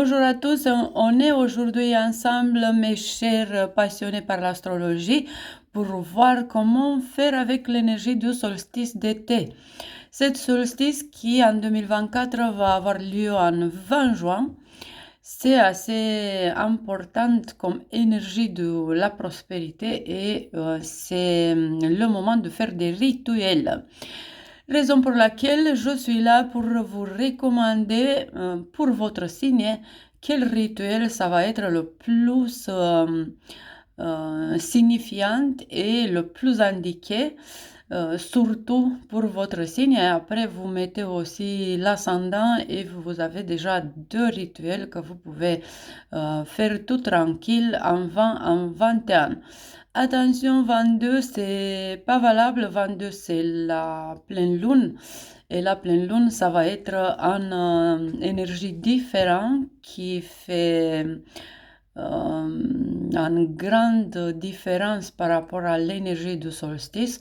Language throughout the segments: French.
Bonjour à tous, on est aujourd'hui ensemble, mes chers passionnés par l'astrologie, pour voir comment faire avec l'énergie du solstice d'été. Cette solstice qui en 2024 va avoir lieu en 20 juin, c'est assez importante comme énergie de la prospérité et c'est le moment de faire des rituels. Raison pour laquelle je suis là pour vous recommander pour votre signe quel rituel ça va être le plus signifiant et le plus indiqué, surtout pour votre signe. Et après, vous mettez aussi l'ascendant et vous avez déjà deux rituels que vous pouvez faire tout tranquille en 20, en 21. Attention, 22, c'est pas valable. 22, c'est la pleine lune. Et la pleine lune, ça va être une énergie différente qui fait une grande différence par rapport à l'énergie du solstice.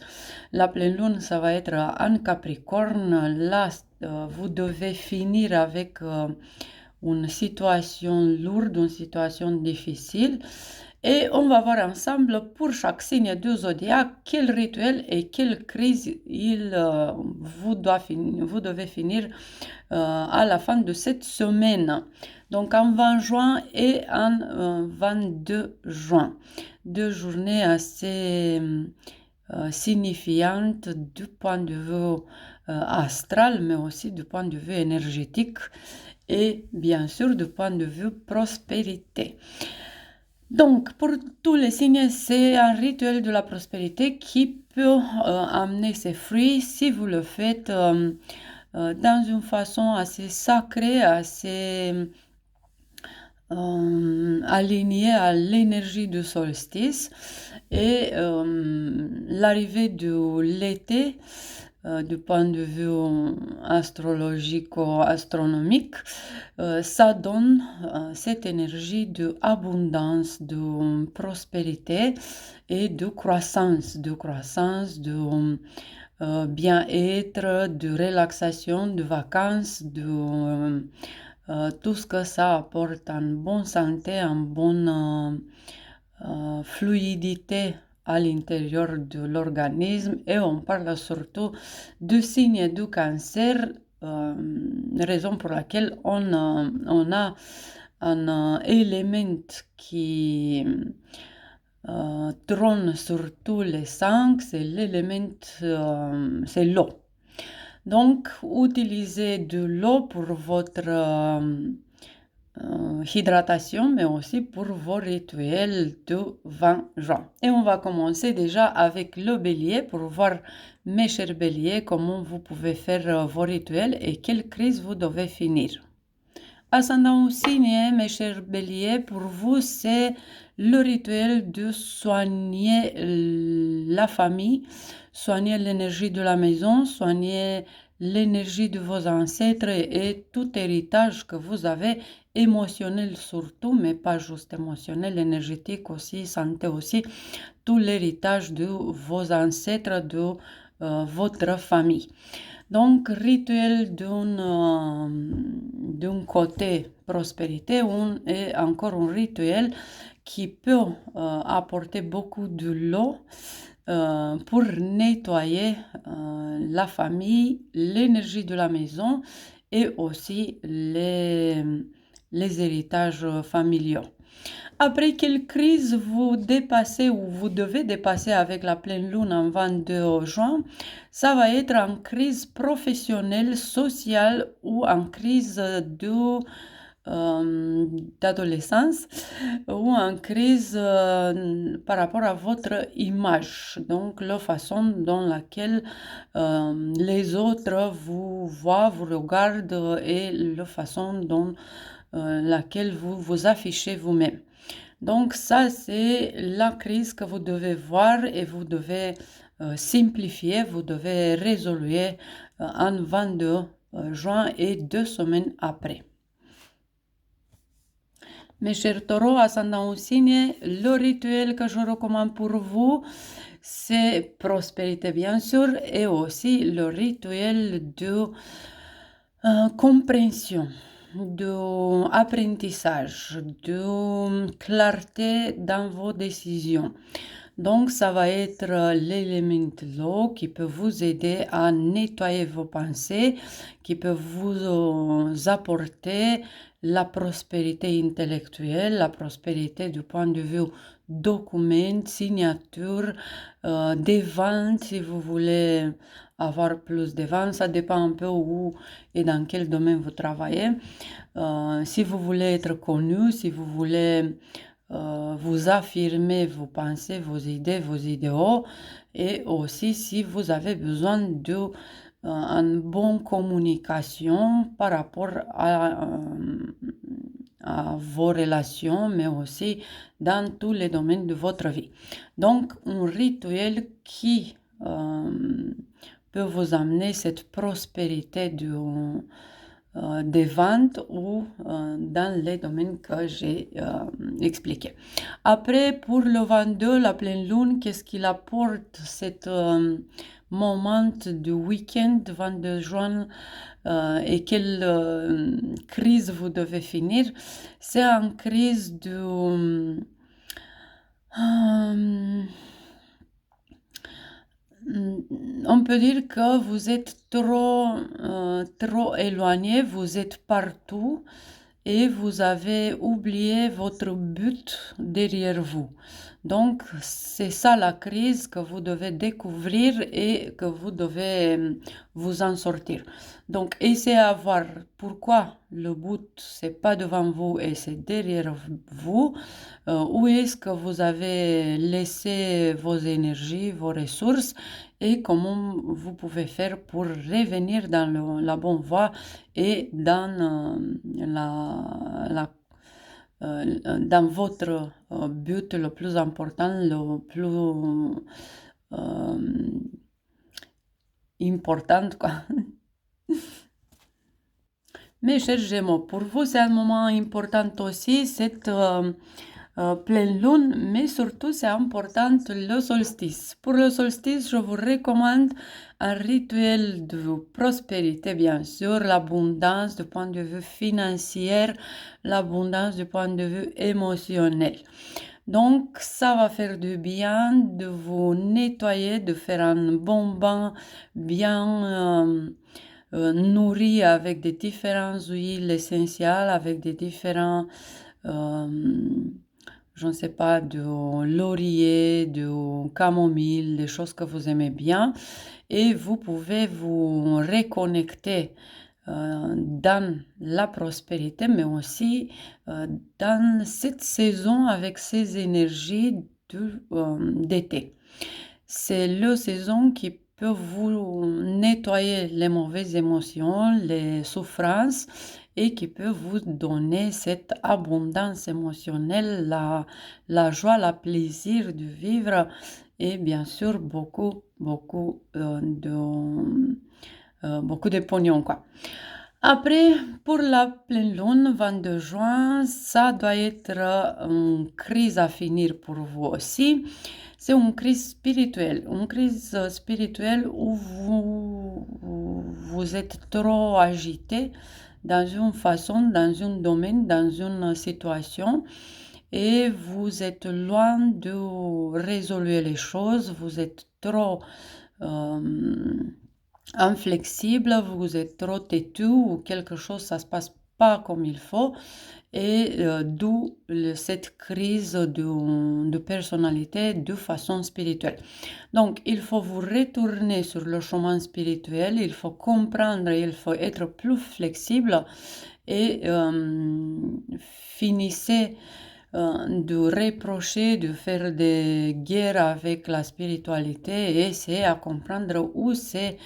La pleine lune, ça va être en Capricorne. Là, vous devez finir avec une situation lourde, une situation difficile. Et on va voir ensemble pour chaque signe du zodiaque quel rituel et quelle crise vous devez finir à la fin de cette semaine. Donc en 20 juin et en 22 juin. Deux journées assez signifiantes du point de vue astral, mais aussi du point de vue énergétique et bien sûr du point de vue prospérité. Donc, pour tous les signes, c'est un rituel de la prospérité qui peut amener ses fruits si vous le faites dans une façon assez sacrée, assez alignée à l'énergie du solstice. Et l'arrivée de l'été, du point de vue astrologico-astronomique, ça donne cette énergie d'abondance, de prospérité et de croissance, de bien-être, de relaxation, de vacances, de tout ce que ça apporte en bonne santé, en bonne fluidité à l'intérieur de l'organisme. Et on parle surtout du signe du cancer, raison pour laquelle on a un élément qui trône sur tous les cinq, c'est l'élément, c'est l'eau. Donc, utilisez de l'eau pour votre hydratation, mais aussi pour vos rituels de 20 juin. Et on va commencer déjà avec le bélier pour voir, mes chers béliers, comment vous pouvez faire vos rituels et quelle crise vous devez finir. Ascendant au signe, mes chers béliers, pour vous, c'est le rituel de soigner la famille, soigner l'énergie de la maison, soigner l'énergie de vos ancêtres et tout héritage que vous avez, émotionnel surtout, mais pas juste émotionnel, énergétique aussi, santé aussi, tout l'héritage de vos ancêtres, de votre famille. Donc, rituel d'un côté prospérité et encore un rituel qui peut apporter beaucoup de l'eau pour nettoyer la famille, l'énergie de la maison et aussi les héritages familiaux. Après quelle crise vous dépassez ou vous devez dépasser avec la pleine lune en 22 juin, ça va être en crise professionnelle, sociale ou en crise d'adolescence ou en crise par rapport à votre image. Donc, la façon dans laquelle les autres vous voient, vous regardent et la façon dans laquelle vous vous affichez vous-même. Donc ça, c'est la crise que vous devez voir et vous devez simplifier, vous devez résoudre en 22 juin et 2 semaines après. Mes chers taureaux, ascendant au signe, le rituel que je recommande pour vous, c'est prospérité bien sûr et aussi le rituel de compréhension. d'apprentissage, de clarté dans vos décisions. Donc, ça va être l'élément de l'eau qui peut vous aider à nettoyer vos pensées, qui peut vous apporter la prospérité intellectuelle, la prospérité du point de vue document, signature, des ventes si vous voulez avoir plus de ventes. Ça dépend un peu où et dans quel domaine vous travaillez. Si vous voulez être connu, si vous voulez vous affirmer vos pensées, vos idées, vos idéaux, et aussi si vous avez besoin de une bonne communication par rapport à vos relations, mais aussi dans tous les domaines de votre vie. Donc, un rituel qui peut vous amener cette prospérité des ventes ou dans les domaines que j'ai expliqués. Après, pour le 22, la pleine lune, qu'est-ce qu'il apporte cet moment du week-end 22 juin et quelle crise vous devez finir? C'est une crise de... on peut dire que vous êtes trop éloigné, vous êtes partout et vous avez oublié votre but derrière vous. Donc, c'est ça la crise que vous devez découvrir et que vous devez vous en sortir. Donc, essayez à voir pourquoi le but, c'est pas devant vous et c'est derrière vous. Où est-ce que vous avez laissé vos énergies, vos ressources et comment vous pouvez faire pour revenir dans la bonne voie et dans dans votre but le plus important, le plus important, quoi. Mes chers Gémeaux, pour vous, c'est un moment important aussi, cette pleine lune, mais surtout, c'est important le solstice. Pour le solstice, je vous recommande un rituel de prospérité, bien sûr, l'abondance du point de vue financier, l'abondance du point de vue émotionnel. Donc, ça va faire du bien de vous nettoyer, de faire un bon bain bien nourri avec des différentes huiles essentielles, avec des différents, je ne sais pas, de laurier, de camomille, des choses que vous aimez bien. Et vous pouvez vous reconnecter dans la prospérité, mais aussi dans cette saison avec ces énergies d'été. C'est la saison qui peut vous nettoyer les mauvaises émotions, les souffrances et qui peut vous donner cette abondance émotionnelle, la joie, le plaisir de vivre et bien sûr beaucoup de pognon, quoi. Après, pour la pleine lune, 22 juin, ça doit être une crise à finir pour vous aussi. C'est une crise spirituelle où vous êtes trop agité dans une façon, dans un domaine, dans une situation et vous êtes loin de résoudre les choses, vous êtes trop inflexible, vous êtes trop têtu ou quelque chose, ça se passe pas comme il faut et d'où cette crise de personnalité de façon spirituelle. Donc, il faut vous retourner sur le chemin spirituel, il faut comprendre, il faut être plus flexible et finissez de reprocher, de faire des guerres avec la spiritualité et essayer à comprendre où s'est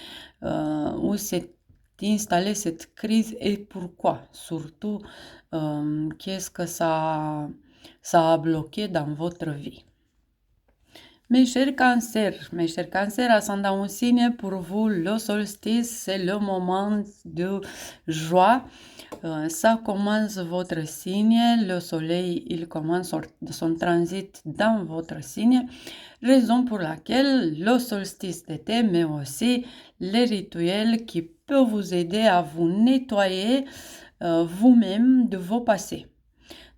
installée cette crise et pourquoi. Surtout, qu'est-ce que ça a bloqué dans votre vie. Mes chers cancers, ascendant au signe, pour vous, le solstice, c'est le moment de joie. Ça commence votre signe, le soleil, il commence son transit dans votre signe, raison pour laquelle le solstice d'été, mais aussi les rituels qui peuvent vous aider à vous nettoyer vous-même de vos passés.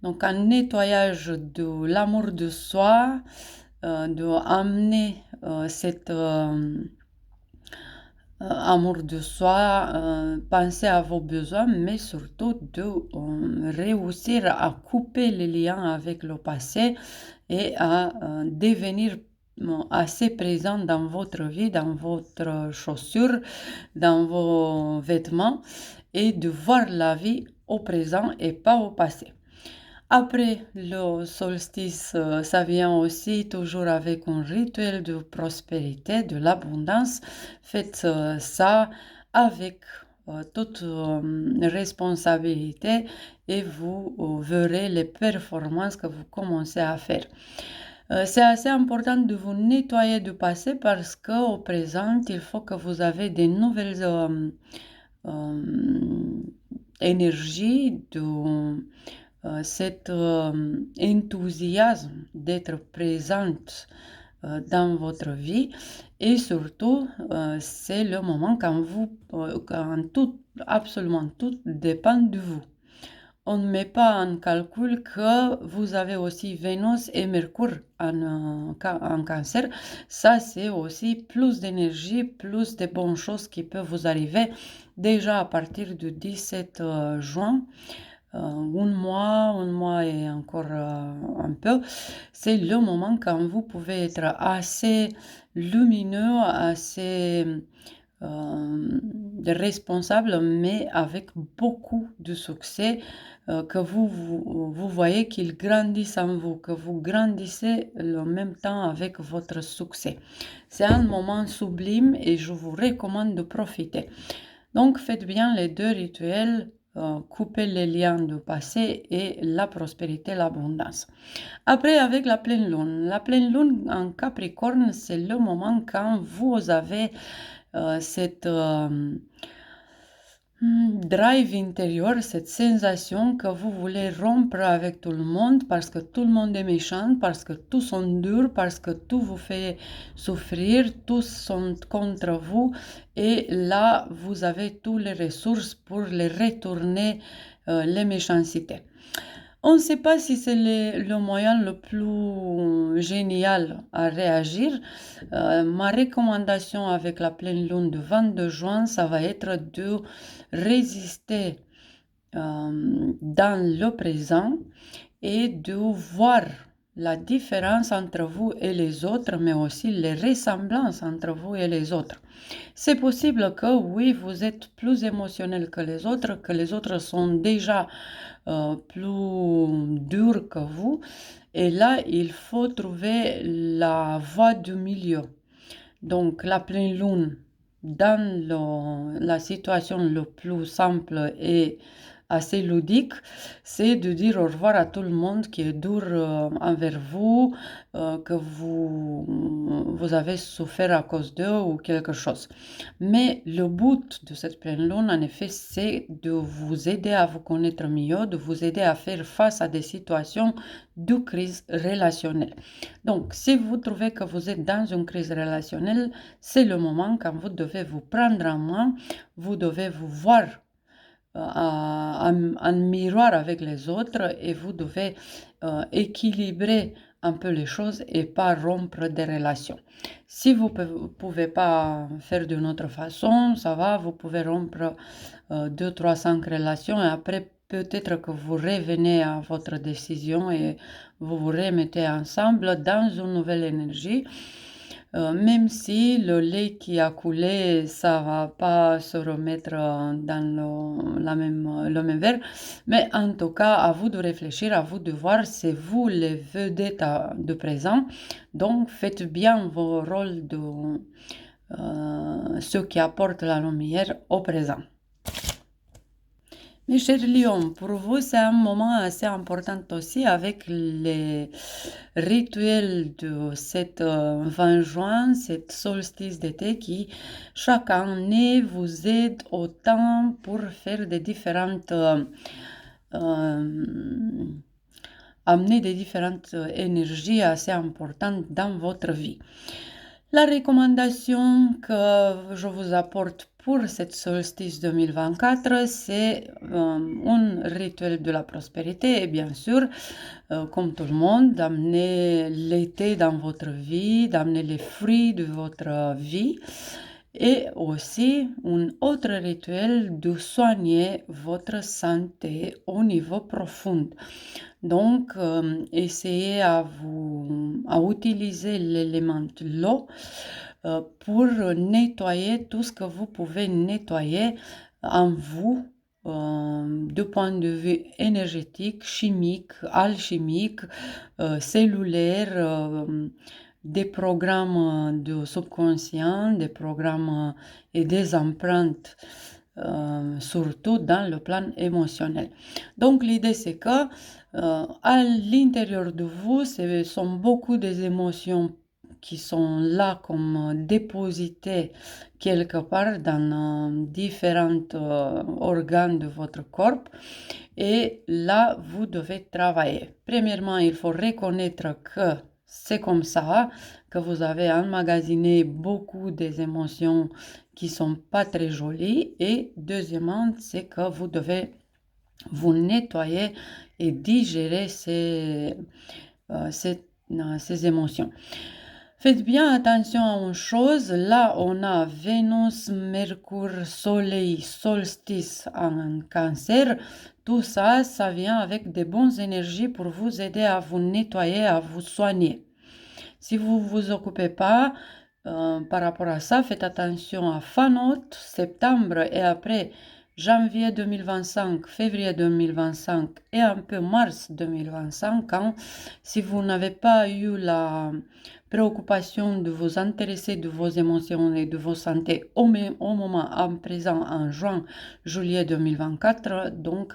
Donc un nettoyage de l'amour de soi, de amener cet amour de soi, penser à vos besoins, mais surtout de réussir à couper les liens avec le passé et à devenir assez présent dans votre vie, dans votre chaussure, dans vos vêtements et de voir la vie au présent et pas au passé. Après le solstice, ça vient aussi toujours avec un rituel de prospérité, de l'abondance. Faites ça avec toute responsabilité et vous verrez les performances que vous commencez à faire. C'est assez important de vous nettoyer du passé parce qu'au présent, il faut que vous avez des nouvelles énergies, cet enthousiasme d'être présente dans votre vie et surtout c'est le moment quand absolument tout dépend de vous. On ne met pas en calcul que vous avez aussi Vénus et Mercure en cancer. Ça, c'est aussi plus d'énergie, plus de bonnes choses qui peuvent vous arriver déjà à partir du 17 juin. Un mois et encore un peu, c'est le moment quand vous pouvez être assez lumineux, assez responsable, mais avec beaucoup de succès, que vous voyez qu'il grandissent en vous, que vous grandissez en même temps avec votre succès. C'est un moment sublime et je vous recommande de profiter. Donc, faites bien les deux rituels, couper les liens du passé et la prospérité, l'abondance. Après, avec la pleine lune en Capricorne, c'est le moment quand vous avez cette drive intérieur, cette sensation que vous voulez rompre avec tout le monde parce que tout le monde est méchant, parce que tous sont durs, parce que tout vous fait souffrir, tous sont contre vous et là, vous avez toutes les ressources pour les retourner les méchancetés. On ne sait pas si c'est le moyen le plus génial à réagir. Ma recommandation avec la pleine lune du 22 juin, ça va être de résister dans le présent et de voir la différence entre vous et les autres, mais aussi les ressemblances entre vous et les autres. C'est possible que oui, vous êtes plus émotionnel que les autres sont déjà plus durs que vous. Et là, il faut trouver la voie du milieu. Donc, la pleine lune, dans la situation le plus simple et assez ludique, c'est de dire au revoir à tout le monde qui est dur envers vous, que vous avez souffert à cause d'eux ou quelque chose. Mais le but de cette pleine lune, en effet, c'est de vous aider à vous connaître mieux, de vous aider à faire face à des situations de crise relationnelle. Donc, si vous trouvez que vous êtes dans une crise relationnelle, c'est le moment quand vous devez vous prendre en main, vous devez vous voir en miroir avec les autres et vous devez équilibrer un peu les choses et pas rompre des relations. Si vous ne pouvez pas faire d'une autre façon, ça va, vous pouvez rompre 2, 3, 5 relations et après peut-être que vous revenez à votre décision et vous vous remettez ensemble dans une nouvelle énergie. Même si le lait qui a coulé, ça va pas se remettre dans le même verre. Mais en tout cas, à vous de réfléchir, à vous de voir, c'est vous les vedettes de présent. Donc, faites bien vos rôles de ceux qui apportent la lumière au présent. Mes chers lions, pour vous, c'est un moment assez important aussi avec les rituels de cette 20 juin, cette solstice d'été qui, chaque année, vous aide autant pour faire des différentes... amener des différentes énergies assez importantes dans votre vie. La recommandation que je vous apporte pour cette solstice 2024, c'est un rituel de la prospérité et bien sûr, comme tout le monde, d'amener l'été dans votre vie, d'amener les fruits de votre vie et aussi un autre rituel de soigner votre santé au niveau profond. Donc, essayez à utiliser l'élément l'eau pour nettoyer tout ce que vous pouvez nettoyer en vous, de point de vue énergétique, chimique, alchimique, cellulaire, des programmes de subconscient, des programmes et des empreintes, surtout dans le plan émotionnel. Donc l'idée c'est que à l'intérieur de vous, ce sont beaucoup des émotions qui sont là comme dépositées quelque part dans différents organes de votre corps. Et là, vous devez travailler. Premièrement, il faut reconnaître que c'est comme ça, que vous avez emmagasiné beaucoup des émotions qui sont pas très jolies. Et deuxièmement, c'est que vous devez vous nettoyer et digérer ces émotions. Faites bien attention à une chose, là on a Vénus, Mercure, Soleil, solstice en Cancer, tout ça, ça vient avec des bonnes énergies pour vous aider à vous nettoyer, à vous soigner. Si vous ne vous occupez pas par rapport à ça, faites attention à fin août, septembre et après janvier 2025, février 2025 et un peu mars 2025, si vous n'avez pas eu la préoccupation de vous intéresser de vos émotions et de vos santé au moment en présent en juin, juillet 2024, donc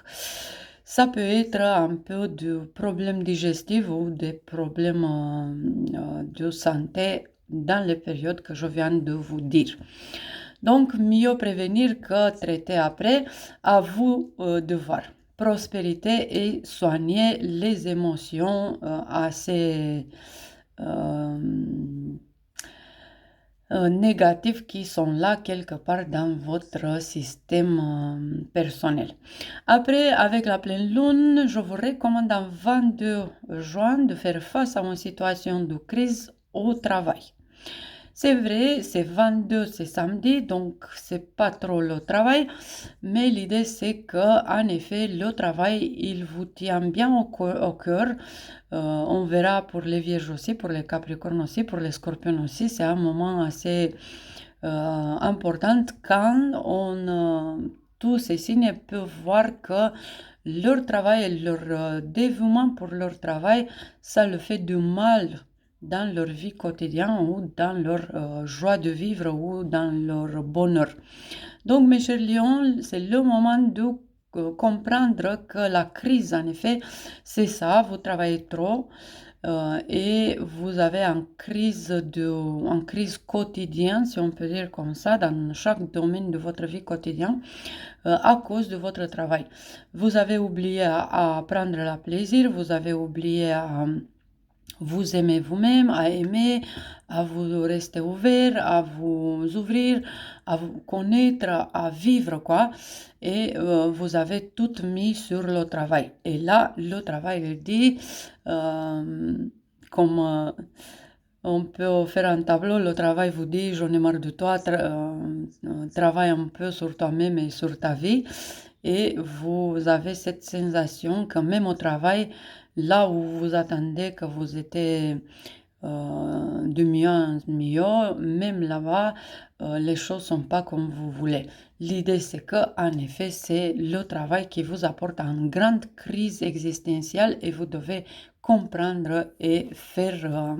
ça peut être un peu de problèmes digestifs ou des problèmes de santé dans les périodes que je viens de vous dire. Donc, mieux prévenir que traiter après. À vous de voir. Prospérité et soigner les émotions assez négatives qui sont là quelque part dans votre système personnel. Après, avec la pleine lune, je vous recommande en 22 juin de faire face à une situation de crise au travail. C'est vrai, c'est 22, c'est samedi, donc c'est pas trop le travail, mais l'idée c'est que, en effet, le travail, il vous tient bien au cœur. On verra pour les Vierges aussi, pour les Capricornes aussi, pour les Scorpions aussi, c'est un moment assez important quand tous ces signes peuvent voir que leur travail et leur dévouement pour leur travail, ça le fait du mal dans leur vie quotidienne ou dans leur joie de vivre ou dans leur bonheur. Donc, mes chers lions, c'est le moment de comprendre que la crise, en effet, c'est ça, vous travaillez trop et vous avez une crise quotidienne, si on peut dire comme ça, dans chaque domaine de votre vie quotidienne à cause de votre travail. Vous avez oublié à prendre le plaisir, vous avez oublié à vous aimer vous-même, à aimer, à vous rester ouvert, à vous ouvrir, à vous connaître, à vivre, quoi. Et vous avez tout mis sur le travail. Et là, le travail, il dit, comme on peut faire un tableau, le travail vous dit, j'en ai marre de toi, travaille un peu sur toi-même et sur ta vie. Et vous avez cette sensation que même au travail, là où vous attendez que vous étiez de mieux en mieux, même là-bas, les choses sont pas comme vous voulez. L'idée, c'est que, en effet, c'est le travail qui vous apporte une grande crise existentielle et vous devez comprendre et faire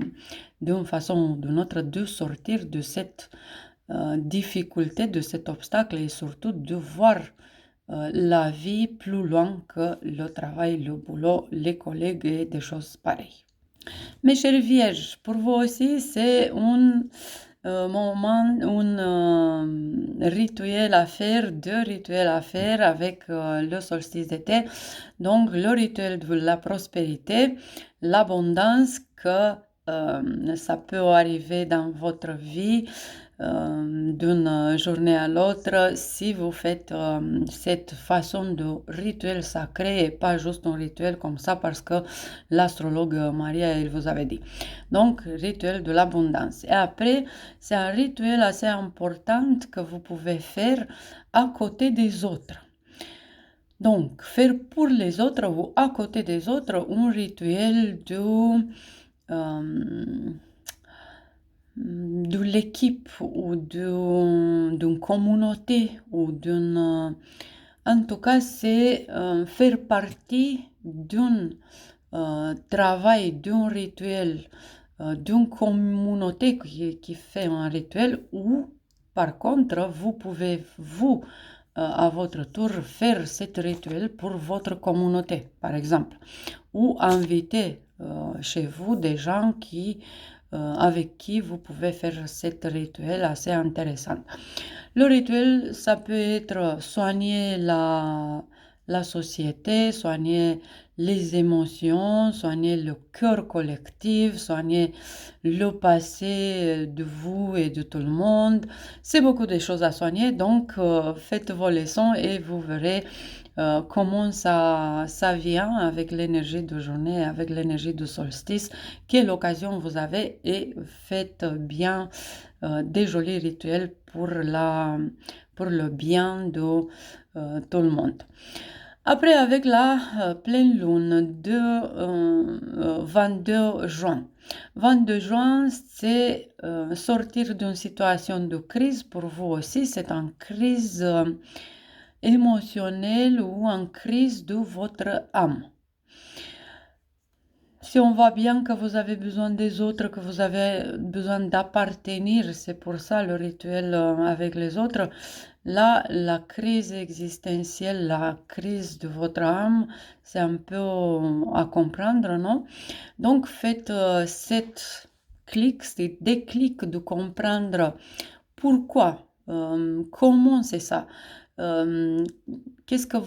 d'une façon ou d'une autre de sortir de cette difficulté, de cet obstacle et surtout de voir la vie plus loin que le travail, le boulot, les collègues et des choses pareilles. Mes chers vierges, pour vous aussi, c'est un moment, un rituel à faire, deux rituels à faire avec le solstice d'été. Donc, le rituel de la prospérité, l'abondance que ça peut arriver dans votre vie d'une journée à l'autre si vous faites cette façon de rituel sacré et pas juste un rituel comme ça parce que l'astrologue Maria, elle vous avait dit. Donc, rituel de l'abondance. Et après, c'est un rituel assez important que vous pouvez faire à côté des autres. Donc, faire pour les autres ou à côté des autres un rituel de l'équipe ou d'une communauté ou d'une... En tout cas, c'est faire partie d'un travail, d'un rituel, d'une communauté qui fait un rituel ou, par contre, vous pouvez, vous, à votre tour, faire ce rituel pour votre communauté, par exemple, ou inviter chez vous des gens avec qui vous pouvez faire ce rituel assez intéressant. Le rituel, ça peut être soigner la société, soigner les émotions, soigner le cœur collectif, soigner le passé de vous et de tout le monde. C'est beaucoup de choses à soigner, donc faites vos leçons et vous verrez comment ça vient avec l'énergie de journée, avec l'énergie de solstice, quelle occasion vous avez et faites bien des jolis rituels pour le bien de tout le monde. Après, avec la pleine lune de 22 juin. 22 juin, c'est sortir d'une situation de crise. Pour vous aussi, c'est une crise émotionnelle ou une crise de votre âme. Si on voit bien que vous avez besoin des autres, que vous avez besoin d'appartenir, c'est pour ça le rituel avec les autres, là, la crise existentielle, la crise de votre âme, c'est un peu à comprendre, non? Donc, faites cette clic, ces déclic de comprendre pourquoi, comment c'est ça, qu'est-ce que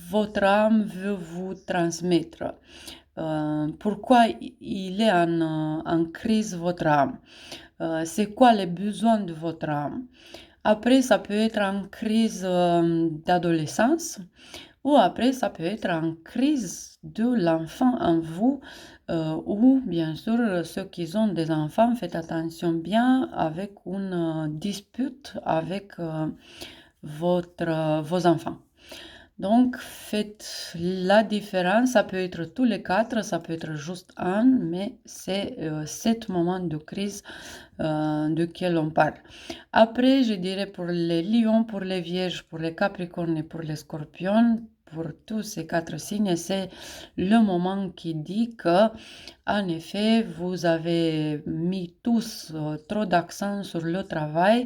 votre âme veut vous transmettre. Pourquoi il est en crise votre âme? C'est quoi les besoins de votre âme? Après, ça peut être en crise d'adolescence ou après, ça peut être en crise de l'enfant en vous ou bien sûr, ceux qui ont des enfants, faites attention bien avec une dispute avec vos enfants. Donc, faites la différence. Ça peut être tous les quatre, ça peut être juste un, mais c'est cet moment de crise de quel on parle. Après, je dirais pour les lions, pour les vierges, pour les capricornes et pour les scorpions, pour tous ces quatre signes, c'est le moment qui dit que, en effet, vous avez mis tous trop d'accent sur le travail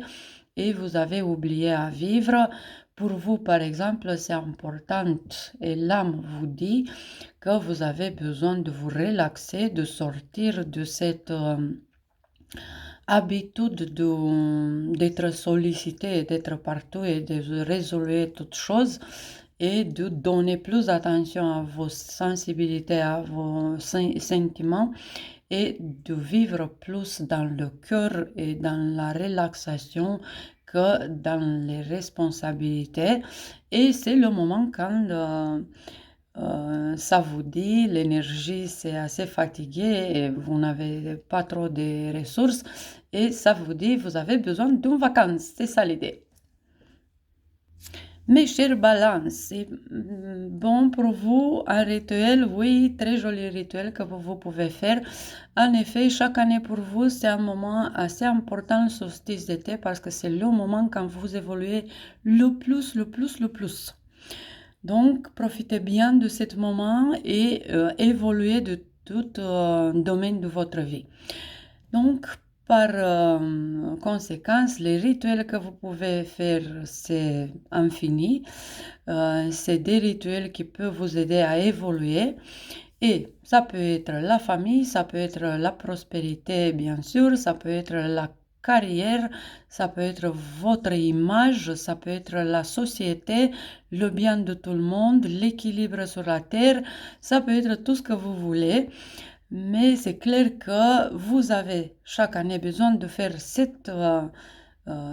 et vous avez oublié à vivre. Pour vous, par exemple, c'est important et l'âme vous dit que vous avez besoin de vous relaxer, de sortir de cette habitude d'être sollicité, d'être partout et de résoudre toutes choses et de donner plus d'attention à vos sensibilités, à vos sentiments et de vivre plus dans le cœur et dans la relaxation que dans les responsabilités. Et c'est le moment quand ça vous dit, l'énergie c'est assez fatigué et vous n'avez pas trop de ressources et ça vous dit, vous avez besoin d'une vacance. C'est ça l'idée. Mes chers balances, c'est bon pour vous un rituel, oui, très joli rituel que vous pouvez faire. En effet, chaque année pour vous, c'est un moment assez important, le solstice d'été, parce que c'est le moment quand vous évoluez le plus. Donc, profitez bien de ce moment et évoluez de tout domaine de votre vie. Donc, par conséquence, les rituels que vous pouvez faire, c'est infini. C'est des rituels qui peuvent vous aider à évoluer. Et ça peut être la famille, ça peut être la prospérité, bien sûr, ça peut être la carrière, ça peut être votre image, ça peut être la société, le bien de tout le monde, l'équilibre sur la terre, ça peut être tout ce que vous voulez. Mais c'est clair que vous avez chaque année besoin de faire cette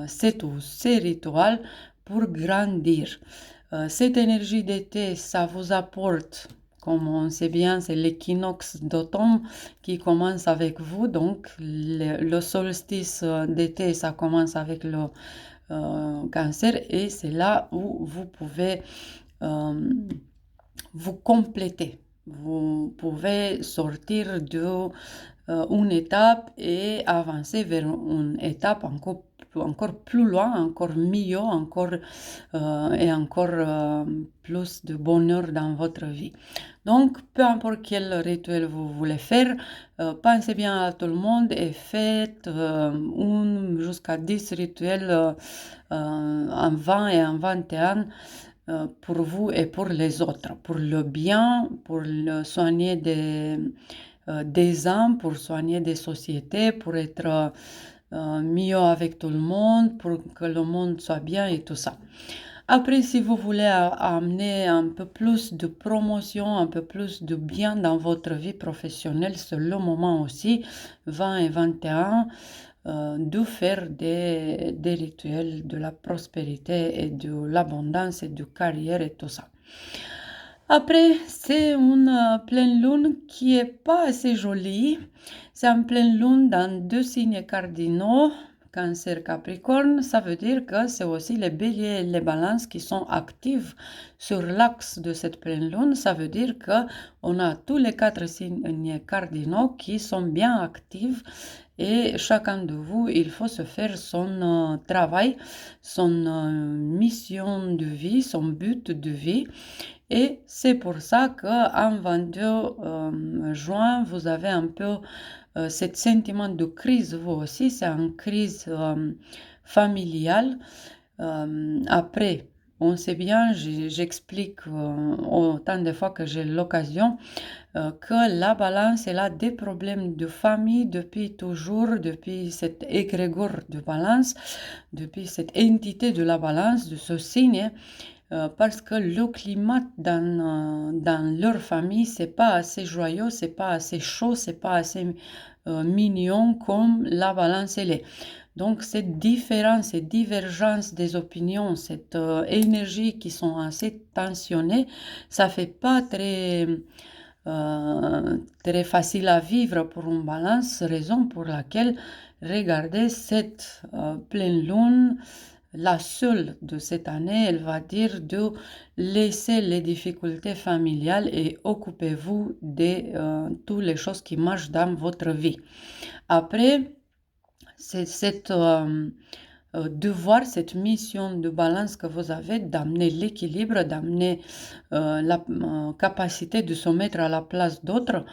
cette ou ces rituels pour grandir. Cette énergie d'été, ça vous apporte, comme on sait bien, c'est l'équinoxe d'automne qui commence avec vous. Donc, le solstice d'été, ça commence avec le cancer et c'est là où vous pouvez vous compléter. Vous pouvez sortir de une étape et avancer vers une étape encore plus loin, encore mieux, encore et encore plus de bonheur dans votre vie. Donc, peu importe quel rituel vous voulez faire, pensez bien à tout le monde et faites jusqu'à 10 rituels en 20 et en 21 pour vous et pour les autres, pour le bien, pour le soigner des âmes, pour soigner des sociétés, pour être mieux avec tout le monde, pour que le monde soit bien et tout ça. Après, si vous voulez amener un peu plus de promotion, un peu plus de bien dans votre vie professionnelle, c'est le moment aussi, 20 et 21, de faire des rituels de la prospérité et de l'abondance et de carrière et tout ça. Après, c'est une pleine lune qui est pas assez jolie. C'est une pleine lune dans 2 signes cardinaux, Cancer, Capricorne. Ça veut dire que c'est aussi les béliers et les balances qui sont actifs sur l'axe de cette pleine lune. Ça veut dire que on a tous les 4 signes cardinaux qui sont bien actifs et chacun de vous, il faut se faire son travail, son mission de vie, son but de vie. Et c'est pour ça qu'en 22 juin, vous avez un peu ce sentiment de crise, vous aussi, c'est une crise familiale. Après, on sait bien, j'explique autant de fois que j'ai l'occasion, que la balance, elle a des problèmes de famille depuis toujours, depuis cette égrégore de balance, depuis cette entité de la balance, de ce signe. Parce que le climat dans leur famille, c'est pas assez joyeux, c'est pas assez chaud, c'est pas assez mignon comme la balance elle est. Donc cette différence, cette divergence des opinions, cette énergie qui sont assez tensionnées, ça fait pas très facile à vivre pour une balance, raison pour laquelle regardez cette pleine lune. La seule de cette année, elle va dire de laisser les difficultés familiales et occupez-vous de toutes les choses qui marchent dans votre vie. Après, c'est cette devoir, cette mission de balance que vous avez d'amener l'équilibre, d'amener la capacité de se mettre à la place d'autres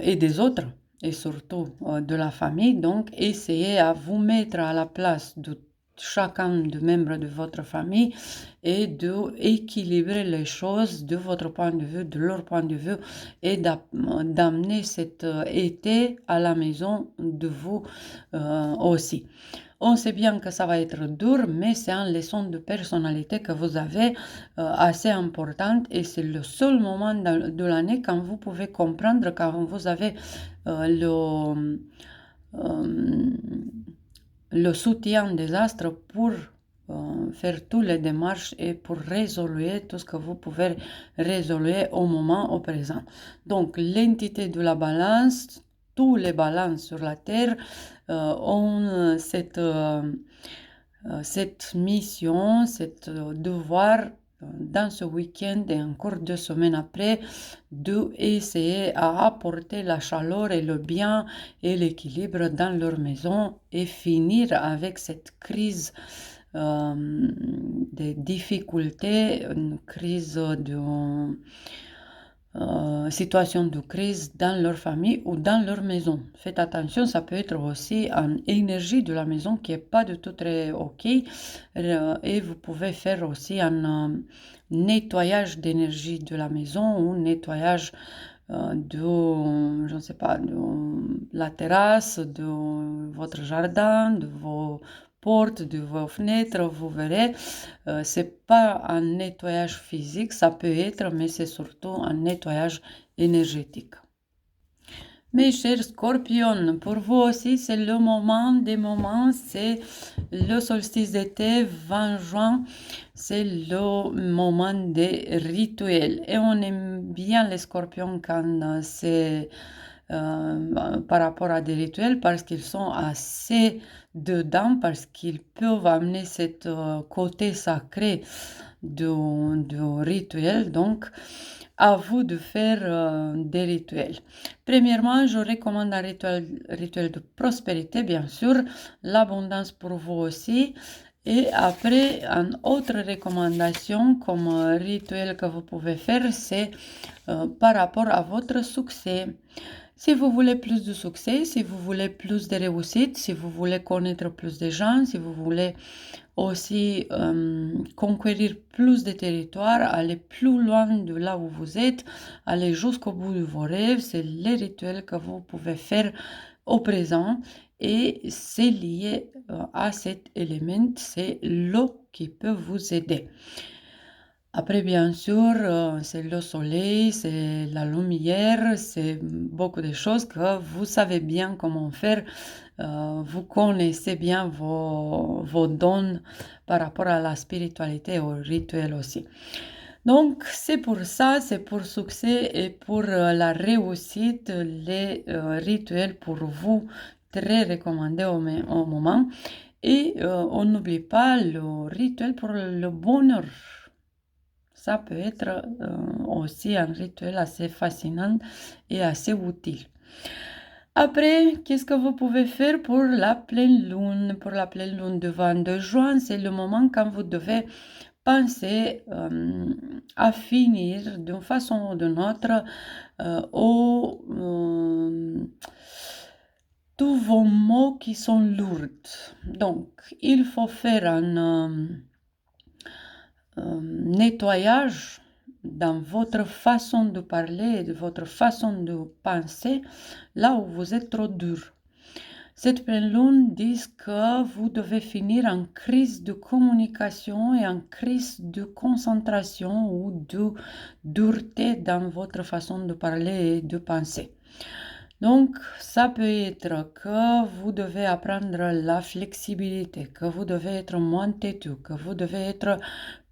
et des autres et surtout de la famille. Donc, essayez à vous mettre à la place de chacun des membres de votre famille et de équilibrer les choses de votre point de vue, de leur point de vue et d'amener cet été à la maison de vous aussi. On sait bien que ça va être dur, mais c'est une leçon de personnalité que vous avez assez importante et c'est le seul moment de l'année quand vous pouvez comprendre, quand vous avez le soutien des astres pour faire toutes les démarches et pour résoudre tout ce que vous pouvez résoudre au moment au présent. Donc, l'entité de la balance, tous les balances sur la Terre ont cette mission, cet devoir dans ce week-end et encore 2 semaines après, d'essayer à apporter la chaleur et le bien et l'équilibre dans leur maison et finir avec cette crise des difficultés, une crise de situation de crise dans leur famille ou dans leur maison. Faites attention, ça peut être aussi une énergie de la maison qui n'est pas du tout très OK. Et vous pouvez faire aussi un nettoyage d'énergie de la maison ou nettoyage de, je ne sais pas, de la terrasse, de votre jardin, de vos portes, de vos fenêtres, vous verrez. C'est pas un nettoyage physique, ça peut être, mais c'est surtout un nettoyage énergétique. Mes chers scorpions, pour vous aussi, c'est le moment des moments, c'est le solstice d'été, 20 juin, c'est le moment des rituels. Et on aime bien les scorpions quand c'est par rapport à des rituels parce qu'ils sont assez dedans, parce qu'ils peuvent amener cette côté sacré du rituel. Donc, à vous de faire des rituels. Premièrement, je recommande un rituel de prospérité, bien sûr, l'abondance pour vous aussi. Et après, une autre recommandation comme rituel que vous pouvez faire, c'est par rapport à votre succès. Si vous voulez plus de succès, si vous voulez plus de réussite, si vous voulez connaître plus de gens, si vous voulez aussi conquérir plus de territoires, aller plus loin de là où vous êtes, aller jusqu'au bout de vos rêves, c'est les rituels que vous pouvez faire au présent et c'est lié à cet élément, c'est l'eau qui peut vous aider. Après, bien sûr, c'est le soleil, c'est la lumière, c'est beaucoup de choses que vous savez bien comment faire. Vous connaissez bien vos dons par rapport à la spiritualité et au rituel aussi. Donc, c'est pour ça, c'est pour succès et pour la réussite, les rituels pour vous, très recommandés au moment. Et on n'oublie pas le rituel pour le bonheur. Ça peut être aussi un rituel assez fascinant et assez utile. Après, qu'est-ce que vous pouvez faire pour la pleine lune? Pour la pleine lune du 22 juin, c'est le moment quand vous devez penser à finir d'une façon ou d'une autre tous vos mots qui sont lourds. Donc, il faut faire un nettoyage dans votre façon de parler et de votre façon de penser là où vous êtes trop dur. Cette pleine lune dit que vous devez finir en crise de communication et en crise de concentration ou de dureté dans votre façon de parler et de penser. Donc, ça peut être que vous devez apprendre la flexibilité, que vous devez être moins têtu, que vous devez être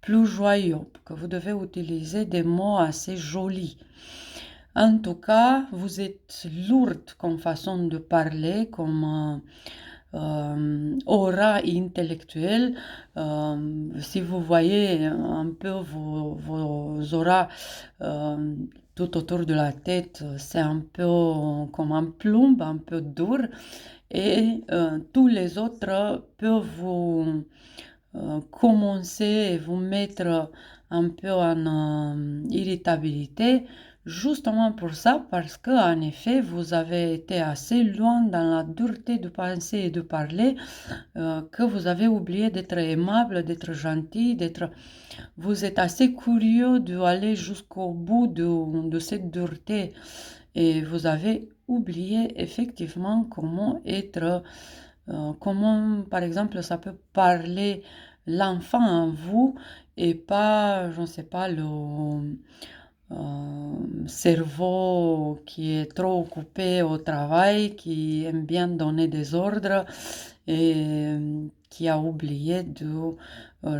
plus joyeux, que vous devez utiliser des mots assez jolis. En tout cas, vous êtes lourde comme façon de parler, comme aura intellectuelle. Si vous voyez un peu vos auras tout autour de la tête, c'est un peu comme un plomb, un peu dur. Et tous les autres peuvent vous commencer et vous mettre un peu en irritabilité. Justement pour ça, parce que en effet, vous avez été assez loin dans la dureté de penser et de parler, que vous avez oublié d'être aimable, d'être gentil, vous êtes assez curieux d'aller jusqu'au bout de cette dureté et vous avez oublié effectivement comment être, comment par exemple ça peut parler l'enfant en vous et pas, je ne sais pas, le cerveau qui est trop occupé au travail, qui aime bien donner des ordres et qui a oublié de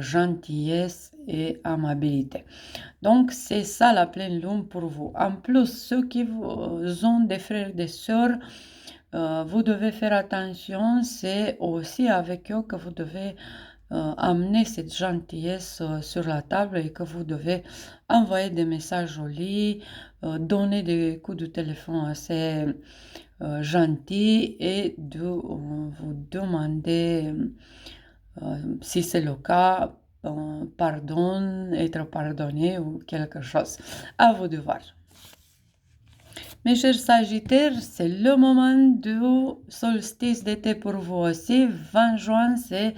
gentillesse et amabilité. Donc, c'est ça la pleine lune pour vous. En plus, ceux qui ont des frères et des sœurs, vous devez faire attention, c'est aussi avec eux que vous devez amener cette gentillesse sur la table et que vous devez envoyer des messages jolis, donner des coups de téléphone assez gentils et de vous demander, si c'est le cas, pardon, être pardonné ou quelque chose. À vous de voir. Mes chers Sagittaires, c'est le moment du solstice d'été pour vous aussi. 20 juin, c'est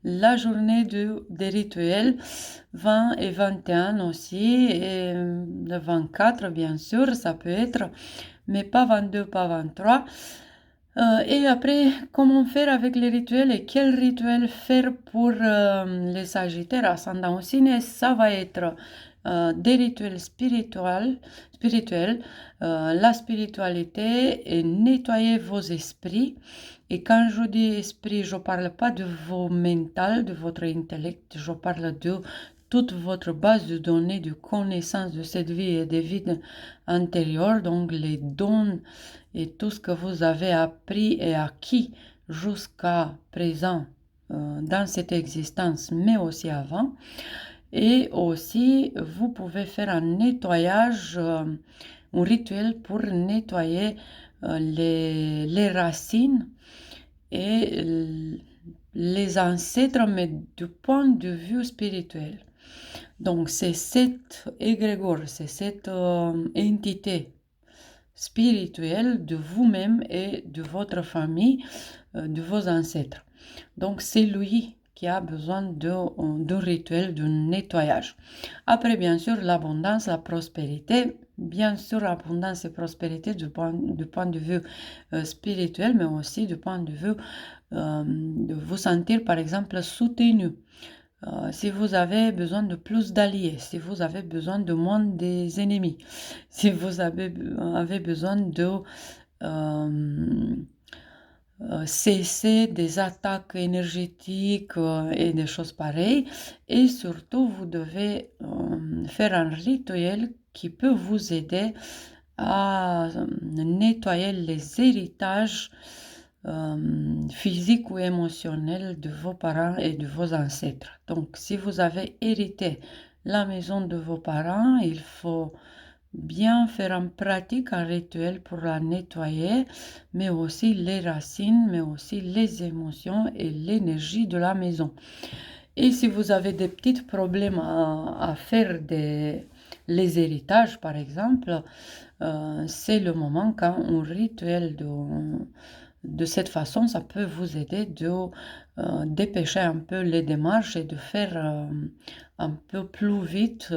la journée des rituels. 20 et 21 aussi. Et le 24, bien sûr, ça peut être, mais pas 22, pas 23. Et après, comment faire avec les rituels et quel rituel faire pour les Sagittaires ascendant au signe, ça va être des rituels spirituels. La spiritualité est nettoyer vos esprits. Et quand je dis esprit, je ne parle pas de vos mental, de votre intellect, je parle de toute votre base de données, de connaissances de cette vie et des vies antérieures, donc les dons et tout ce que vous avez appris et acquis jusqu'à présent dans cette existence, mais aussi avant. Et aussi, vous pouvez faire un nettoyage, un rituel pour nettoyer les racines et les ancêtres, mais du point de vue spirituel. Donc, c'est cette égrégore, c'est cette entité spirituelle de vous-même et de votre famille, de vos ancêtres. Donc, c'est lui qui a besoin d'un rituel de nettoyage. Après, bien sûr, l'abondance, la prospérité. Bien sûr, abondance et prospérité du point de vue spirituel, mais aussi du point de vue de vous sentir, par exemple, soutenu. Si vous avez besoin de plus d'alliés, si vous avez besoin de moins des ennemis, si vous avez besoin de cesser des attaques énergétiques et des choses pareilles. Et surtout, vous devez faire un rituel qui peut vous aider à nettoyer les héritages physiques ou émotionnels de vos parents et de vos ancêtres. Donc, si vous avez hérité la maison de vos parents, il faut bien faire en pratique un rituel pour la nettoyer, mais aussi les racines, mais aussi les émotions et l'énergie de la maison. Et si vous avez des petits problèmes à faire les héritages, par exemple, c'est le moment quand un rituel de cette façon, ça peut vous aider de dépêcher un peu les démarches et de faire un peu plus vite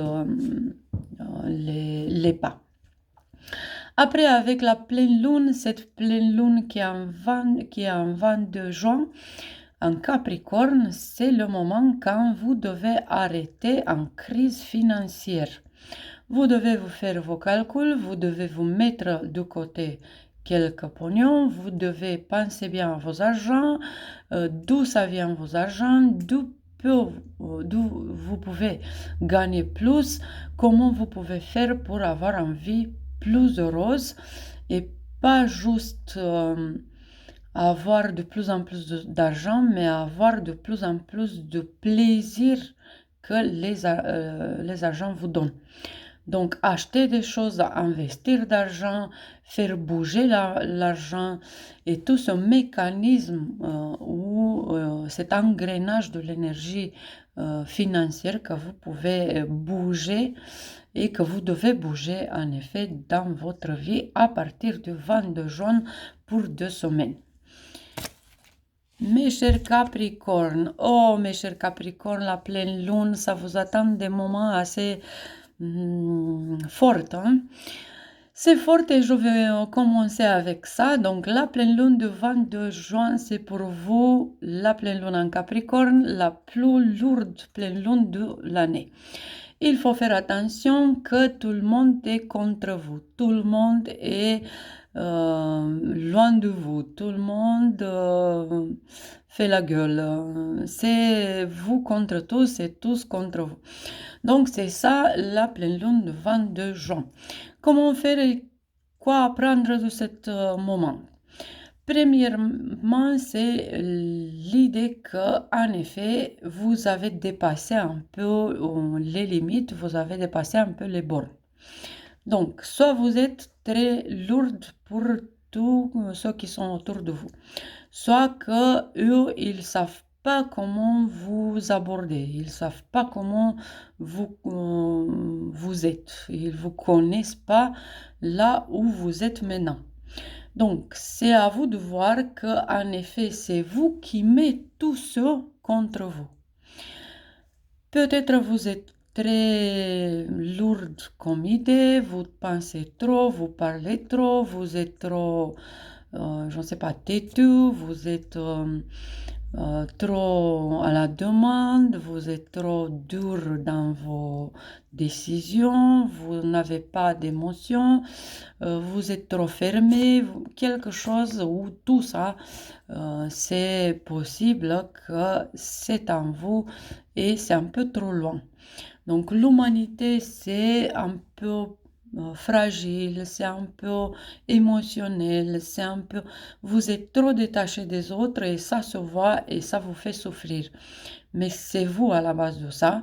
les pas. Après, avec la pleine lune, cette pleine lune qui est en 22 juin, en Capricorne, c'est le moment quand vous devez arrêter en crise financière. Vous devez vous faire vos calculs, vous devez vous mettre de côté quelques pognons, vous devez penser bien à vos argents, d'où ça vient vos argents, d'où vous pouvez gagner plus, comment vous pouvez faire pour avoir une vie plus heureuse et pas juste avoir de plus en plus d'argent, mais avoir de plus en plus de plaisir que les argents vous donnent. Donc, acheter des choses, investir d'argent, faire bouger l'argent et tout ce mécanisme ou cet engrenage de l'énergie financière que vous pouvez bouger et que vous devez bouger en effet dans votre vie à partir du 22 juin pour 2 semaines. Mes chers Capricornes, mes chers Capricornes, la pleine lune, ça vous attend des moments assez fortes. Hein? C'est fort et je vais commencer avec ça. Donc, la pleine lune du 22 juin, c'est pour vous la pleine lune en Capricorne, la plus lourde pleine lune de l'année. Il faut faire attention que tout le monde est contre vous. Tout le monde est loin de vous. Tout le monde fait la gueule. C'est vous contre tous et tous contre vous. Donc, c'est ça la pleine lune du 22 juin. Comment faire et quoi apprendre de ce moment? Premièrement, c'est l'idée qu'en effet, vous avez dépassé un peu les limites, vous avez dépassé un peu les bornes. Donc, soit vous êtes très lourde pour tous ceux qui sont autour de vous, soit que eux, ils savent pas comment vous aborder, ils savent pas comment vous êtes, ils vous connaissent pas là où vous êtes maintenant. Donc, c'est à vous de voir qu'en effet, c'est vous qui mettez tout ça contre vous. Peut-être vous êtes très lourde comme idée, vous pensez trop, vous parlez trop, vous êtes trop, je ne sais pas, têtu, vous êtes trop à la demande, vous êtes trop dur dans vos décisions, vous n'avez pas d'émotion, vous êtes trop fermé, quelque chose où tout ça, c'est possible que c'est en vous et c'est un peu trop loin. Donc l'humanité, c'est un peu fragile, c'est un peu émotionnel, c'est un peu... Vous êtes trop détaché des autres et ça se voit et ça vous fait souffrir. Mais c'est vous à la base de ça.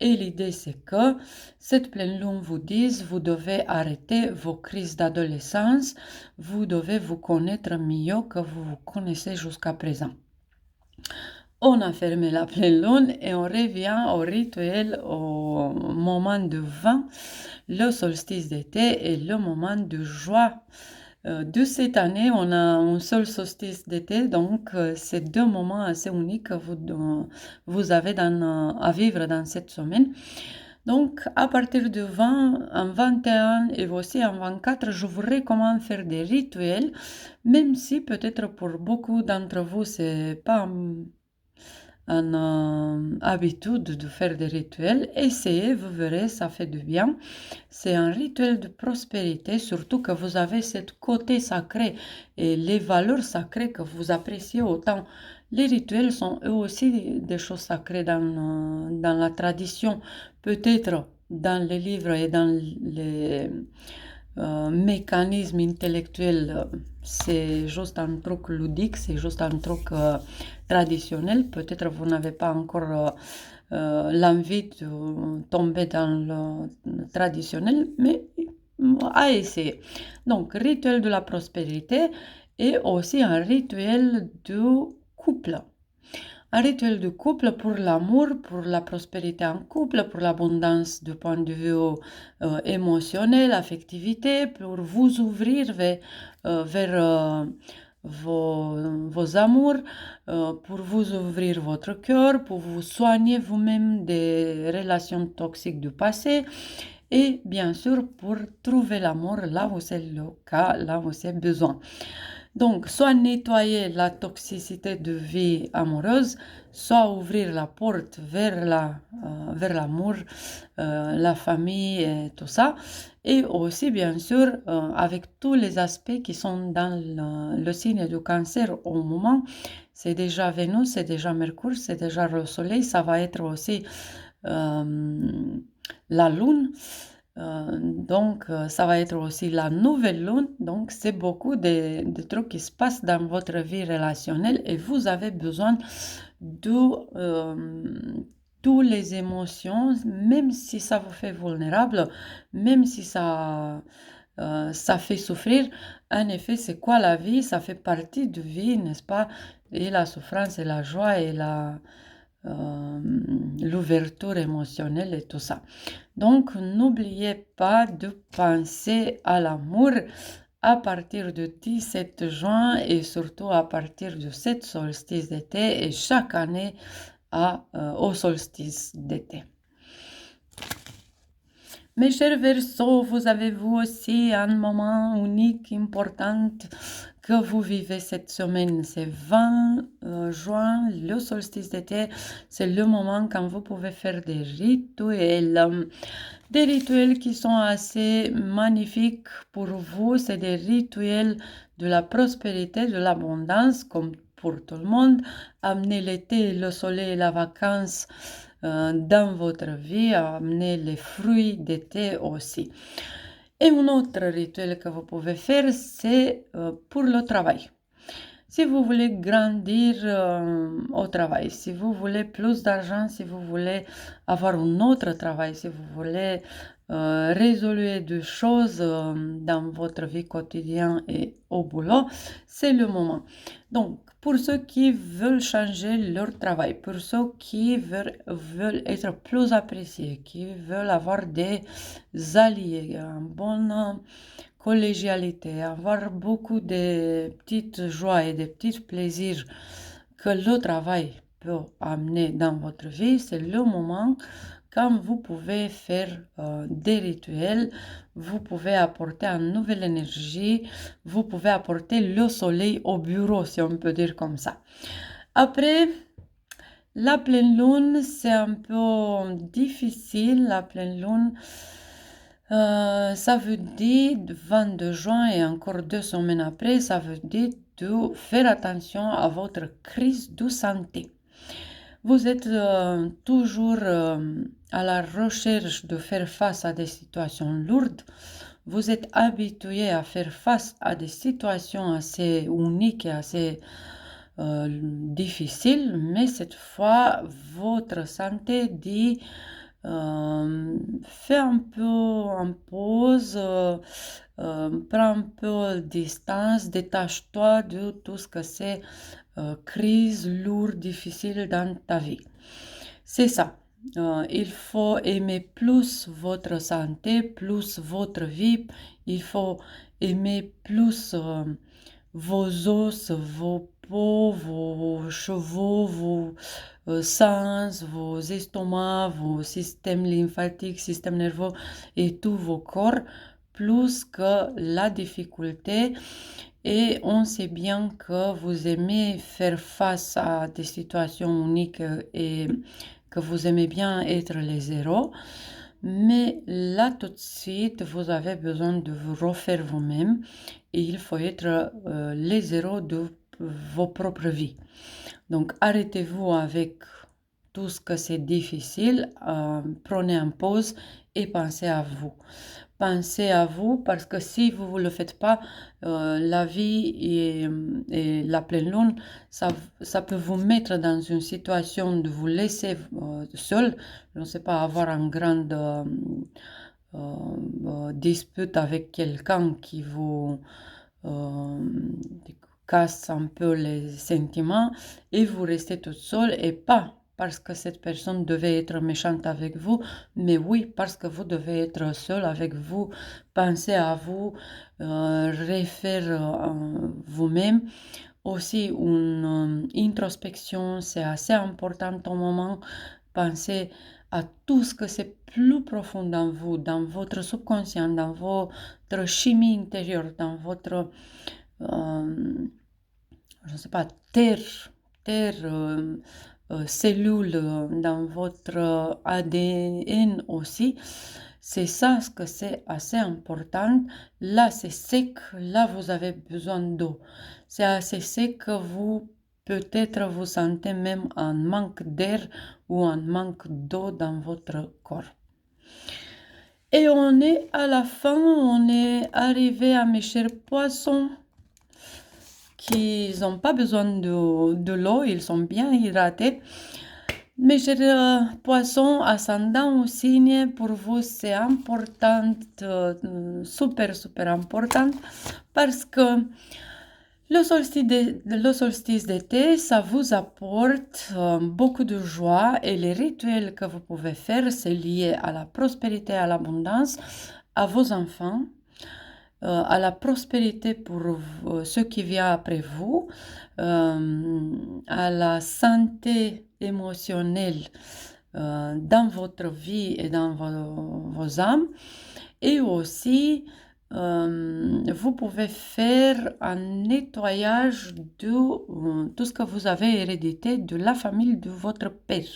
Et l'idée, c'est que cette pleine lune vous dise, vous devez arrêter vos crises d'adolescence, vous devez vous connaître mieux que vous vous connaissez jusqu'à présent. On a fermé la pleine lune et on revient au rituel, au moment de vin, le solstice d'été et le moment de joie. De cette année, on a un seul solstice d'été, donc c'est deux moments assez uniques que vous avez à vivre dans cette semaine. Donc, à partir de 20, en 21 et aussi en 24, je vous recommande faire des rituels, même si peut-être pour beaucoup d'entre vous, c'est pas une habitude de faire des rituels. Essayez, vous verrez, ça fait du bien. C'est un rituel de prospérité, surtout que vous avez ce côté sacré et les valeurs sacrées que vous appréciez autant. Les rituels sont eux aussi des choses sacrées dans la tradition, peut-être dans les livres et dans les mécanismes intellectuels. C'est juste un truc ludique, c'est juste un truc traditionnel. Peut-être vous n'avez pas encore l'envie de tomber dans le traditionnel, mais à essayer. Donc, rituel de la prospérité et aussi un rituel de couple. Un rituel de couple pour l'amour, pour la prospérité en couple, pour l'abondance du point de vue émotionnel, affectivité, pour vous ouvrir vers vos amours, pour vous ouvrir votre cœur, pour vous soigner vous-même des relations toxiques du passé et bien sûr pour trouver l'amour là où c'est le cas, là où c'est besoin. Donc, soit nettoyer la toxicité de vie amoureuse, soit ouvrir la porte vers l'amour, la famille et tout ça. Et aussi, bien sûr, avec tous les aspects qui sont dans le signe du cancer au moment, c'est déjà Vénus, c'est déjà Mercure, c'est déjà le Soleil, ça va être aussi la Lune. Donc, ça va être aussi la nouvelle lune. Donc, c'est beaucoup de trucs qui se passent dans votre vie relationnelle et vous avez besoin de toutes les émotions, même si ça vous fait vulnérable, même si ça fait souffrir. En effet, c'est quoi la vie? Ça fait partie de vie, n'est-ce pas? Et la souffrance et la joie et l'ouverture émotionnelle et tout ça. Donc, n'oubliez pas de penser à l'amour à partir du 17 juin et surtout à partir de cette solstice d'été et chaque année au solstice d'été. Mes chers Verseaux, vous avez vous aussi un moment unique, important que vous vivez cette semaine. C'est 20 juin, le solstice d'été. C'est le moment quand vous pouvez faire des rituels. Des rituels qui sont assez magnifiques pour vous. C'est des rituels de la prospérité, de l'abondance, comme pour tout le monde. Amener l'été, le soleil et la vacance dans votre vie, amener les fruits d'été aussi. Et un autre rituel que vous pouvez faire, c'est pour le travail. Si vous voulez grandir au travail, si vous voulez plus d'argent, si vous voulez avoir un autre travail, si vous voulez résoudre des choses dans votre vie quotidienne et au boulot, c'est le moment. Donc, pour ceux qui veulent changer leur travail, pour ceux qui veulent être plus appréciés, qui veulent avoir des alliés, un bon collégialité, avoir beaucoup de petites joies et de petits plaisirs que le travail peut amener dans votre vie, c'est le moment quand vous pouvez faire des rituels, vous pouvez apporter une nouvelle énergie, vous pouvez apporter le soleil au bureau, si on peut dire comme ça. Après, la pleine lune, c'est un peu difficile. La pleine lune, ça veut dire 22 juin et encore 2 semaines après, ça veut dire de faire attention à votre crise de santé. Vous êtes toujours à la recherche de faire face à des situations lourdes. Vous êtes habitué à faire face à des situations assez uniques et assez difficiles, mais cette fois, votre santé dit fais un peu en pause, prends un peu de distance, détache-toi de tout ce que c'est crise lourde, difficile dans ta vie. C'est ça. Il faut aimer plus votre santé, plus votre vie. Il faut aimer plus vos os, vos peaux, vos cheveux, vos sens, vos estomacs, vos systèmes lymphatiques, système nerveux et tous vos corps, plus que la difficulté. Et on sait bien que vous aimez faire face à des situations uniques et que vous aimez bien être les héros. Mais là, tout de suite, vous avez besoin de vous refaire vous-même et il faut être les héros de vos propres vies. Donc, arrêtez-vous avec tout ce que c'est difficile, prenez une pause et pensez à vous. Pensez à vous parce que si vous ne le faites pas, la vie et la pleine lune, ça peut vous mettre dans une situation de vous laisser seul. Je ne sais pas, avoir une grande dispute avec quelqu'un qui vous casse un peu les sentiments et vous restez toute seule et pas parce que cette personne devait être méchante avec vous, mais oui, parce que vous devez être seul avec vous, penser à vous, refaire vous-même. Aussi, une introspection, c'est assez important au moment. Pensez à tout ce que c'est plus profond dans vous, dans votre subconscient, dans votre chimie intérieure, dans votre, je ne sais pas, terre, cellules, dans votre ADN aussi. C'est ça ce que c'est assez important. Là, c'est sec. Là, vous avez besoin d'eau. C'est assez sec que vous, peut-être, vous sentez même un manque d'air ou un manque d'eau dans votre corps. Et on est à la fin, on est arrivé à mes chers poissons qui n'ont pas besoin de l'eau, ils sont bien hydratés. Mes chers poissons, ascendant au signe, pour vous c'est important, super important, parce que le solstice d'été, ça vous apporte beaucoup de joie et les rituels que vous pouvez faire, c'est lié à la prospérité, à l'abondance, à vos enfants, à la prospérité pour ceux qui viennent après vous, à la santé émotionnelle dans votre vie et dans vos âmes. Et aussi, vous pouvez faire un nettoyage de tout ce que vous avez hérédité de la famille de votre père.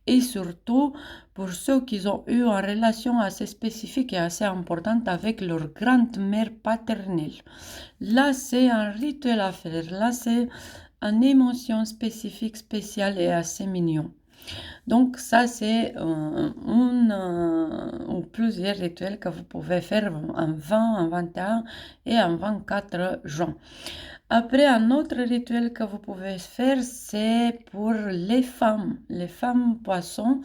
Et surtout, pour ceux qui ont eu une relation assez spécifique et assez importante avec leur grand-mère paternelle. Là, c'est un rituel à faire. Là, c'est une émotion spécifique, spéciale et assez mignon. Donc ça, c'est ou plusieurs rituels que vous pouvez faire en 20, en 21 et en 24 juin. Après, un autre rituel que vous pouvez faire, c'est pour les femmes poissons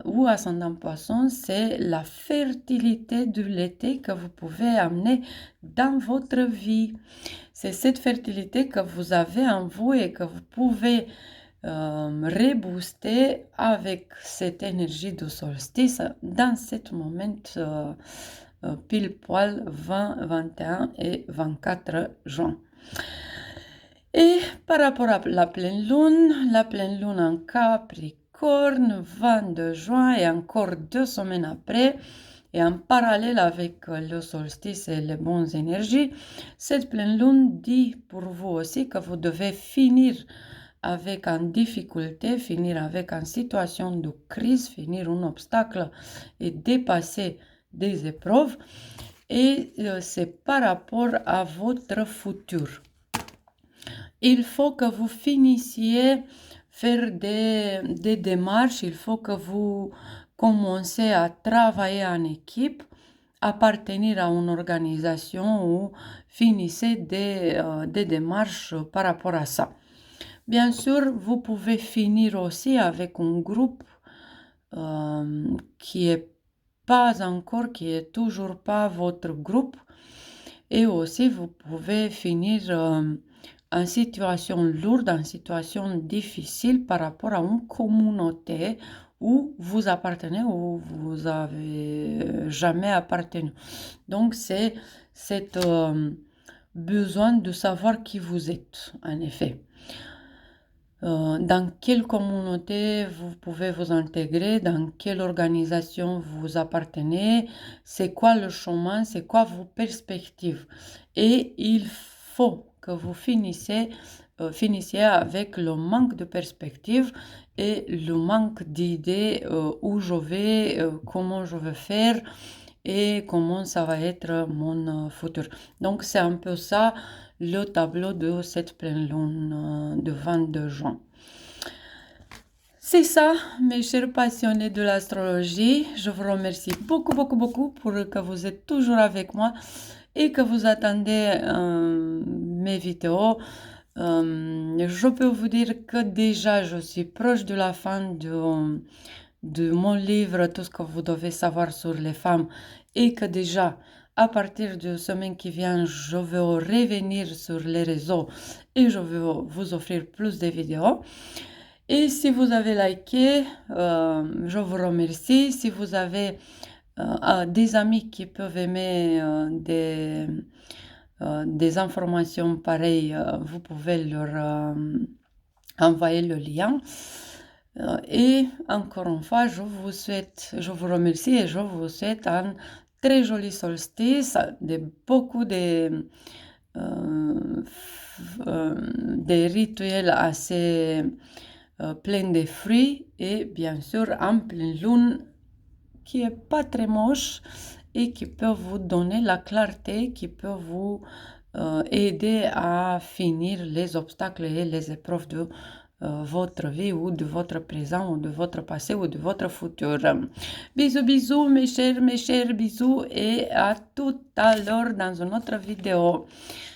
ou ascendant poisson, c'est la fertilité de l'été que vous pouvez amener dans votre vie. C'est cette fertilité que vous avez en vous et que vous pouvez rebooster avec cette énergie du solstice dans ce moment pile poil 20, 21 et 24 juin. Et par rapport à la pleine lune en Capricorne, 22 juin et encore 2 semaines après, et en parallèle avec le solstice et les bonnes énergies, cette pleine lune dit pour vous aussi que vous devez finir avec en difficulté, finir avec une situation de crise, finir un obstacle et dépasser des épreuves. Et c'est par rapport à votre futur. Il faut que vous finissiez faire des démarches, il faut que vous commencez à travailler en équipe, appartenir à une organisation ou finissez des démarches par rapport à ça. Bien sûr, vous pouvez finir aussi avec un groupe qui est pas encore, qui est toujours pas votre groupe. Et aussi, vous pouvez finir en situation lourde, en situation difficile par rapport à une communauté où vous appartenez ou vous avez jamais appartenu. Donc, c'est cet besoin de savoir qui vous êtes, en effet. Dans quelle communauté vous pouvez vous intégrer, dans quelle organisation vous appartenez, c'est quoi le chemin, c'est quoi vos perspectives. Et il faut que vous finissiez avec le manque de perspectives et le manque d'idées où je vais, comment je vais faire et comment ça va être mon futur. Donc c'est un peu ça le tableau de cette pleine lune de 22 juin. C'est ça, mes chers passionnés de l'astrologie. Je vous remercie beaucoup, beaucoup, beaucoup pour que vous êtes toujours avec moi et que vous attendez mes vidéos. Je peux vous dire que déjà, je suis proche de la fin de mon livre, tout ce que vous devez savoir sur les femmes, et que déjà, à partir de semaine qui vient, je vais revenir sur les réseaux et je vais vous offrir plus de vidéos. Et si vous avez liké, je vous remercie. Si vous avez des amis qui peuvent aimer des informations pareilles, vous pouvez leur envoyer le lien. Et encore une fois, je vous remercie et je vous souhaite un très joli solstice, beaucoup de des rituels assez pleins de fruits et bien sûr en pleine lune qui est pas très moche et qui peut vous donner la clarté, qui peut vous aider à finir les obstacles et les épreuves de votre vie ou de votre présent ou de votre passé ou de votre futur. Bisous, bisous mes chers bisous et à tout à l'heure dans une autre vidéo.